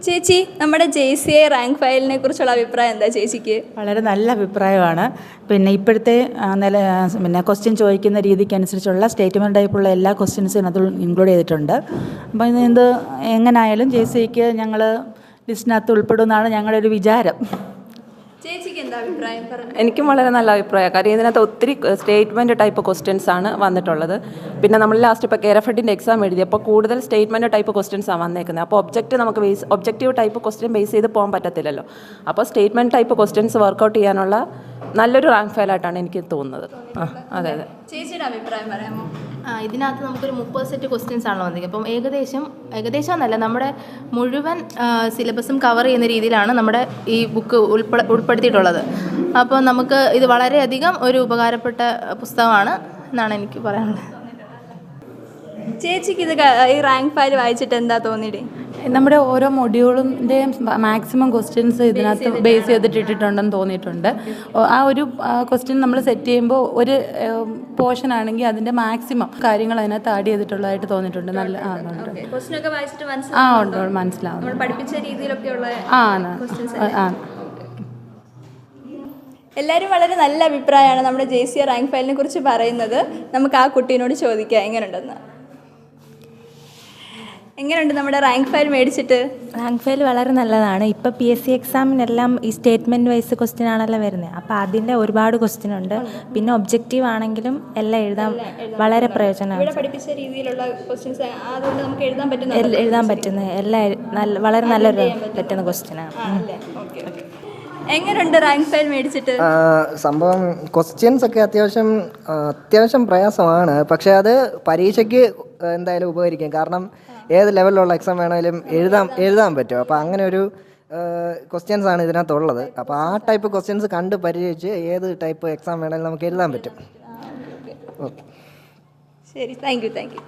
ചേച്ചി, നമ്മുടെ JCI rank ഫയലിനെ കുറിച്ചുള്ള അഭിപ്രായം എന്താ ചേച്ചിക്ക്? വളരെ നല്ല അഭിപ്രായമാണ്. പിന്നെ ഇപ്പോഴത്തെ ക്വസ്റ്റ്യൻ ചോദിക്കുന്ന രീതിക്കനുസരിച്ചുള്ള സ്റ്റേറ്റ്മെൻറ്റ് ടൈപ്പുള്ള എല്ലാ ക്വസ്റ്റ്യൻസും ഇതിനകത്ത് ഇൻക്ലൂഡ് ചെയ്തിട്ടുണ്ട്. അപ്പോൾ ഇത് എങ്ങനായാലും JCIക്ക് ഞങ്ങൾ ലിസ്റ്റിനകത്ത് ഉൾപ്പെടുമെന്നാണ് ഞങ്ങളുടെ ഒരു വിചാരം. ചേച്ചിക്ക് എന്താ അഭിപ്രായം? എനിക്കും വളരെ നല്ല അഭിപ്രായമാണ്. കാര്യം ഇതിനകത്ത് ഒത്തിരി സ്റ്റേറ്റ്മെൻറ്റ് ടൈപ്പ് ക്വസ്റ്റ്യൻസ് ആണ് വന്നിട്ടുള്ളത്. പിന്നെ നമ്മൾ ലാസ്റ്റ് ഇപ്പോൾ കേരഫെഡിൻ്റെ എക്സാം എഴുതിയപ്പോൾ കൂടുതൽ സ്റ്റേറ്റ്മെൻറ്റ് ടൈപ്പ് ക്വസ്റ്റ്യൻസ് ആണ് വന്നേക്കുന്നത്. അപ്പോൾ നമുക്ക് ഒബ്ജക്റ്റീവ് ടൈപ്പ് ക്വസ്റ്റ്യൻ ബേസ് ചെയ്ത് പോകാൻ പറ്റത്തില്ലല്ലോ. അപ്പോൾ സ്റ്റേറ്റ്മെൻറ്റ് ടൈപ്പ് ക്വസ്റ്റ്യൻസ് വർക്കൗട്ട് ചെയ്യാനുള്ള നല്ലൊരു റാങ്ക് ഫയലായിട്ടാണ് എനിക്ക് തോന്നുന്നത്. അതെ. ചേച്ചിയുടെ അഭിപ്രായം പറയാമോ? ഇതിനകത്ത് നമുക്കൊരു 30 സെറ്റ് ക്വസ്റ്റ്യൻസ് ആണല്ലോ വന്നിരിക്കുന്നത്. അപ്പം ഏകദേശം എന്നല്ല, നമ്മുടെ മുഴുവൻ സിലബസും കവർ ചെയ്യുന്ന രീതിയിലാണ് നമ്മുടെ ഈ ബുക്ക് ഉൾപ്പെടുത്തിയിട്ടുള്ളത്. അപ്പോൾ നമുക്ക് ഇത് വളരെയധികം ഒരു ഉപകാരപ്പെട്ട പുസ്തകമാണ് എന്നാണ് എനിക്ക് പറയാനുള്ളത്. ചേച്ചിക്ക് ഈ റാങ്ക് ഫയൽ വായിച്ചിട്ട് എന്താ തോന്നിയത്? നമ്മുടെ ഓരോ മൊഡ്യൂളിൻ്റെയും മാക്സിമം ക്വസ്റ്റ്യൻസ് ഇതിനകത്ത് ബേസ് ചെയ്തിട്ട് ഇട്ടിട്ടുണ്ടെന്ന് തോന്നിയിട്ടുണ്ട്. ആ ഒരു ക്വസ്റ്റ്യൻ നമ്മൾ സെറ്റ് ചെയ്യുമ്പോൾ ഒരു പോർഷൻ ആണെങ്കിൽ അതിൻ്റെ മാക്സിമം കാര്യങ്ങൾ അതിനകത്ത് ആഡ് ചെയ്തിട്ടുള്ളതായിട്ട് തോന്നിയിട്ടുണ്ട്. നല്ല ഉണ്ട്, മനസ്സിലാവും. പഠിപ്പിച്ച രീതിയിലൊക്കെയുള്ള എല്ലാവരും വളരെ നല്ല അഭിപ്രായമാണ് നമ്മുടെ JCI റാങ്ക് ഫയലിനെ കുറിച്ച് പറയുന്നത്. നമുക്ക് ആ കുട്ടീനോട് ചോദിക്കാം എങ്ങനെയുണ്ട് നമ്മുടെ റാങ്ക് ഫയൽ മേടിച്ചിട്ട്? റാങ്ക് ഫയൽ വളരെ നല്ലതാണ്. ഇപ്പോൾ PSC എക്സാമിനെല്ലാം ഈ സ്റ്റേറ്റ്മെൻറ്റ് വൈസ് ക്വസ്റ്റ്യൻ ആണല്ലോ വരുന്നത്. അപ്പോൾ അതിൻ്റെ ഒരുപാട് ക്വസ്റ്റ്യൻ ഉണ്ട്. പിന്നെ ഒബ്ജക്റ്റീവ് ആണെങ്കിലും എല്ലാം എഴുതാൻ വളരെ പ്രയോജനമാണ്. പഠിപ്പിച്ച രീതിയിലുള്ള ക്വസ്റ്റ്യൻസ് അതുകൊണ്ട് നമുക്ക് എഴുതാൻ പറ്റുന്ന എല്ലാം വളരെ നല്ലൊരു പറ്റുന്ന ക്വസ്റ്റ്യനാണ്. എങ്ങനെയുണ്ട് റാങ്ക് ഫയൽ മേടിച്ചിട്ട്? സംഭവം ക്വസ്റ്റ്യൻസ് ഒക്കെ അത്യാവശ്യം പ്രയാസമാണ്. പക്ഷേ അത് പരീക്ഷയ്ക്ക് എന്തായാലും ഉപകരിക്കും. കാരണം ഏത് ലെവലിലുള്ള എക്സാം വേണമെങ്കിലും എഴുതാൻ പറ്റും. അപ്പോൾ അങ്ങനെ ഒരു ക്വസ്റ്റ്യൻസ് ആണ് ഇതിനകത്തുള്ളത്. അപ്പോൾ ആ ടൈപ്പ് ക്വസ്റ്റ്യൻസ് കണ്ട് പരിചയിച്ച് ഏത് ടൈപ്പ് എക്സാം വേണമെങ്കിലും നമുക്ക് എഴുതാൻ പറ്റും. ഓക്കെ, ശരി, താങ്ക് യു.